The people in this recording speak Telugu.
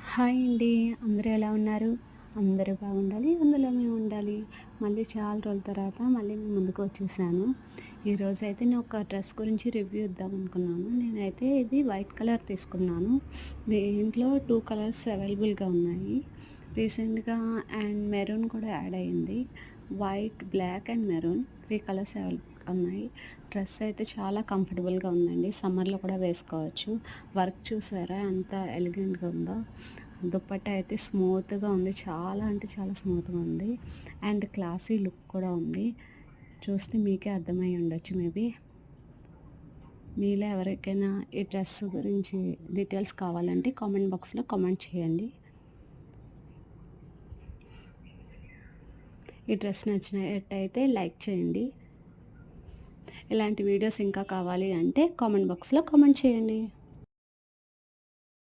హాయ్ అండి. అందరూ ఎలా ఉన్నారు? అందరూ బాగుండాలి. అందులో మేము ఉండాలి. మళ్ళీ చాలా రోజుల తర్వాత మళ్ళీ మీ ముందుకు వచ్చేసాను. ఈరోజైతే నేను ఒక డ్రెస్ గురించి రివ్యూ ఇద్దాం అనుకున్నాను. నేనైతే ఇది వైట్ కలర్ తీసుకున్నాను. దీంట్లో 2 కలర్స్ అవైలబుల్‌గా ఉన్నాయి. రీసెంట్‌గా అండ్ మెరూన్ కూడా యాడ్ అయింది. White, black and maroon 3 colours అవైలబుల్‌గా ఉన్నాయి. డ్రెస్ అయితే చాలా కంఫర్టబుల్‌గా ఉందండి. సమ్మర్‌లో కూడా వేసుకోవచ్చు. వర్క్ చూసారా ఎంత ఎలిగెంట్‌గా ఉందో. దుపట్టా అయితే స్మూత్‌గా ఉంది. చాలా అంటే చాలా స్మూత్‌గా ఉంది. అండ్ క్లాసీ లుక్ కూడా ఉంది. చూస్తే మీకే అర్థమై ఉండొచ్చు మేబీ. మీలో ఎవరికైనా ఈ డ్రెస్ గురించి డీటెయిల్స్ కావాలంటే కామెంట్ బాక్స్‌లో కామెంట్ చేయండి. ఈ డ్రెస్ నచ్చినట్టయితే లైక్ చేయండి. ఇలాంటి వీడియోస్ ఇంకా కావాలి అంటే కామెంట్ బాక్స్‌లో కామెంట్ చేయండి.